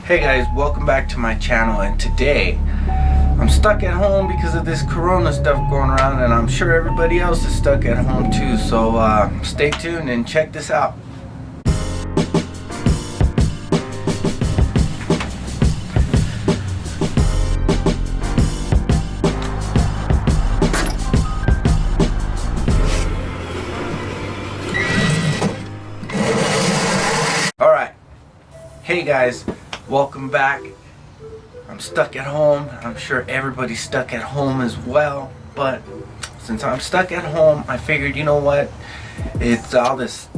Hey guys, welcome back to my channel, and today I'm stuck at home because of this corona stuff going around, and I'm sure everybody else is stuck at home too, so stay tuned and check this out. Alright, hey guys, welcome back. I'm stuck at home. I'm sure everybody's stuck at home as well, but since I'm stuck at home, I figured, you know what, it's all this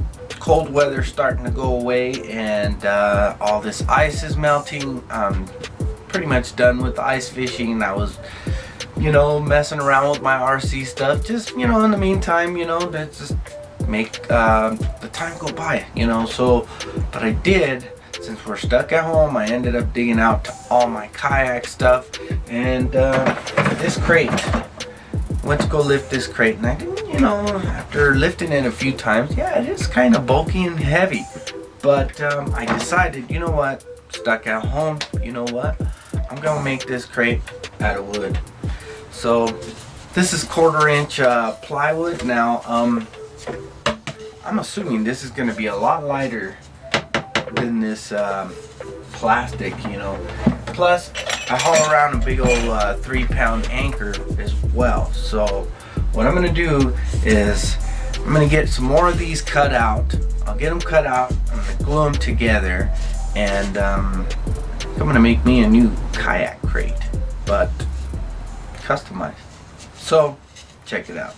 cold weather starting to go away, and all this ice is melting. I'm pretty much done with ice fishing. I was, messing around with my RC stuff, just, in the meantime, to just make the time go by, so, but I did. Since we're stuck at home, I ended up digging out all my kayak stuff, and this crate. Went to go lift this crate, and I didn't, after lifting it a few times, yeah, it is kind of bulky and heavy. But I decided, you know what, stuck at home, you know what, I'm gonna make this crate out of wood. So this is 1/4-inch plywood. Now, I'm assuming this is gonna be a lot lighter than this plastic, plus I haul around a big old 3-pound anchor as well. So what I'm gonna do is I'm gonna get some more of these cut out. I'll get them cut out, I'm gonna glue them together, and I'm gonna make me a new kayak crate, but customized. So check it out.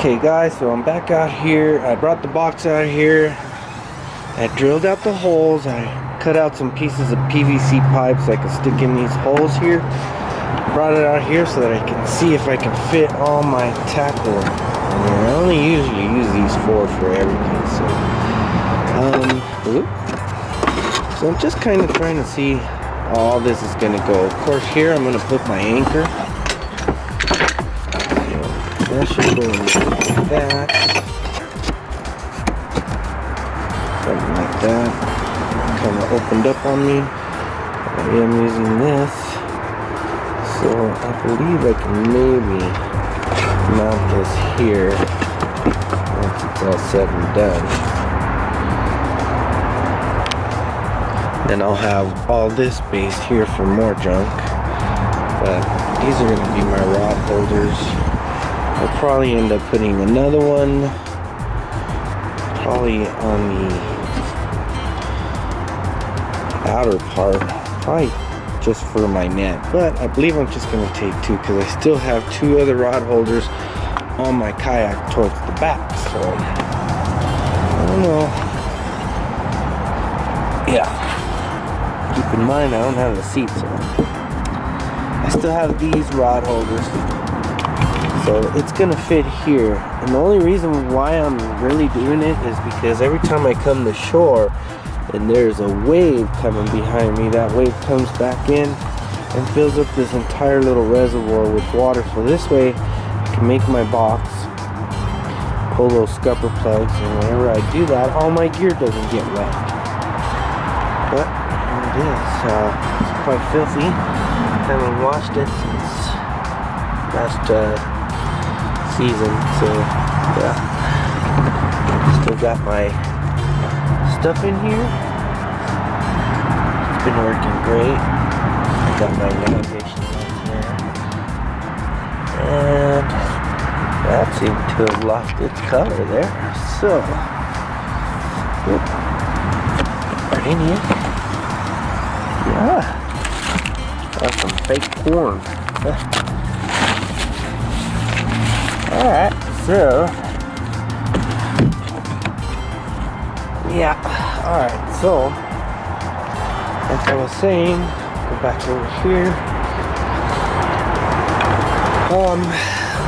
Okay guys, so I'm back out here. I brought the box out here. I drilled out the holes. I cut out some pieces of PVC pipe so I can stick in these holes here. Brought it out here so that I can see if I can fit all my tackle. And I only usually use these four for everything. So I'm just kind of trying to see how all this is going to go. Of course, here I'm going to put my anchor. That should go in like that. Something like that. Kind of opened up on me. I am using this. So I believe I can maybe mount this here once it's all said and done. Then I'll have all this space here for more junk. But these are going to be my rod holders. I'll probably end up putting another one probably on the outer part, probably just for my net, but I believe I'm just going to take two because I still have two other rod holders on my kayak towards the back, so I don't know. Yeah, keep in mind I don't have the seats on. I still have these rod holders, so it's gonna fit here. And the only reason why I'm really doing it is because every time I come to shore and there's a wave coming behind me, that wave comes back in and fills up this entire little reservoir with water. So this way I can make my box, pull those scupper plugs, and whenever I do that, all my gear doesn't get wet. But here it is. It's quite filthy. I haven't washed it since last season, so yeah. Still got my stuff in here. It's been working great. I got my navigation lights there, and that seemed to have lost its color there. So, good. Idiot. Yeah. That's some fake corn. Alright, so yeah, alright, so like I was saying, go back over here. I'm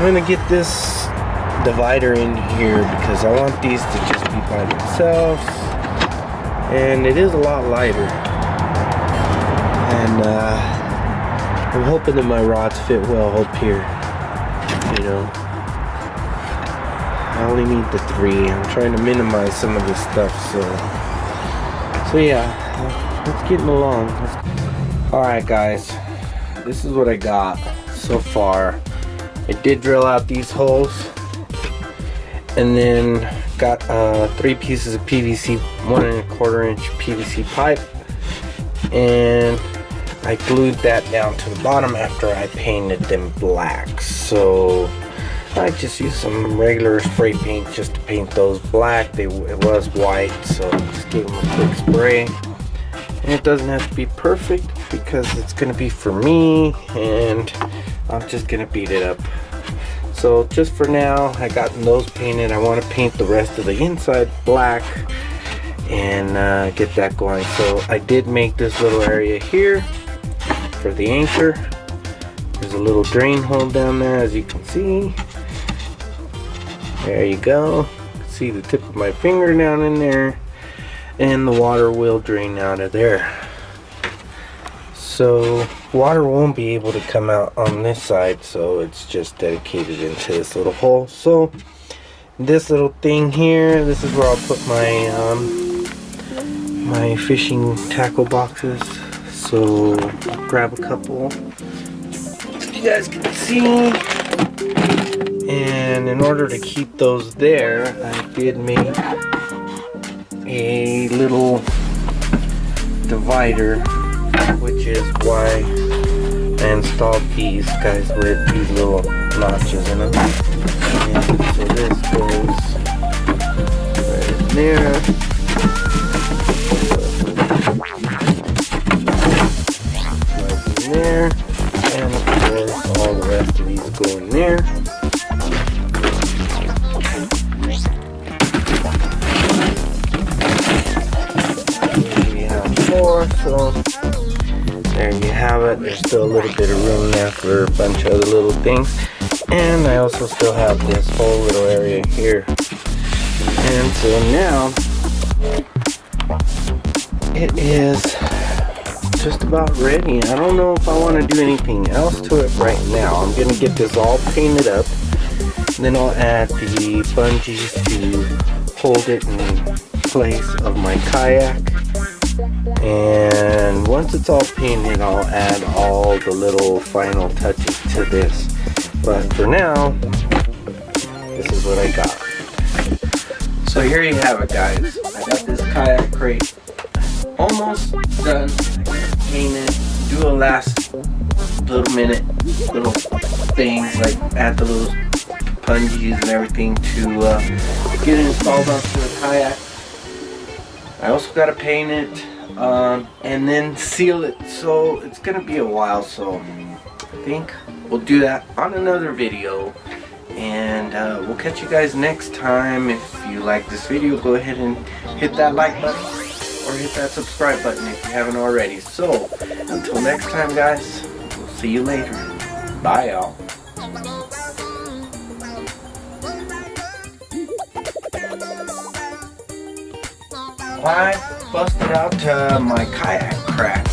gonna get this divider in here because I want these to just be by themselves, and it is a lot lighter, and I'm hoping that my rods fit well up here, you know. I only need the 3. I'm trying to minimize some of this stuff, so yeah, let's get along. Alright guys, this is what I got so far. I did drill out these holes, and then got 3 pieces of PVC, 1 1/4 inch PVC pipe, and I glued that down to the bottom after I painted them black. So I just used some regular spray paint just to paint those black. It was white, so just gave them a quick spray. And it doesn't have to be perfect because it's gonna be for me, and I'm just gonna beat it up. So just for now, I got those painted. I want to paint the rest of the inside black and get that going. So I did make this little area here for the anchor. There's a little drain hole down there, as you can see. There you go. See the tip of my finger down in there, and the water will drain out of there. So water won't be able to come out on this side, so it's just dedicated into this little hole. So this little thing here, this is where I'll put my fishing tackle boxes. So I'll grab a couple so you guys can see. And in order to keep those there, I did make a little divider, which is why I installed these guys with these little notches in them. And so this goes right in there. Right in there. And of course all the rest of these go in there. before. So there you have it. There's still a little bit of room there for a bunch of other little things. And I also still have this whole little area here. And so now it is just about ready. I don't know if I want to do anything else to it right now. I'm going to get this all painted up. Then I'll add the bungees to hold it in place of my kayak. And once it's all painted, I'll add all the little final touches to this. But for now, this is what I got. So here you have it, guys. I got this kayak crate almost done. I gotta paint it, do a last little things like add the little bungees and everything to get it installed onto the kayak. I also gotta paint it and then seal it, so it's gonna be a while. So I think we'll do that on another video, and we'll catch you guys next time. If you like this video, go ahead and hit that like button or hit that subscribe button if you haven't already. So until next time, guys, we'll see you later. Bye, y'all. I busted out my kayak crack.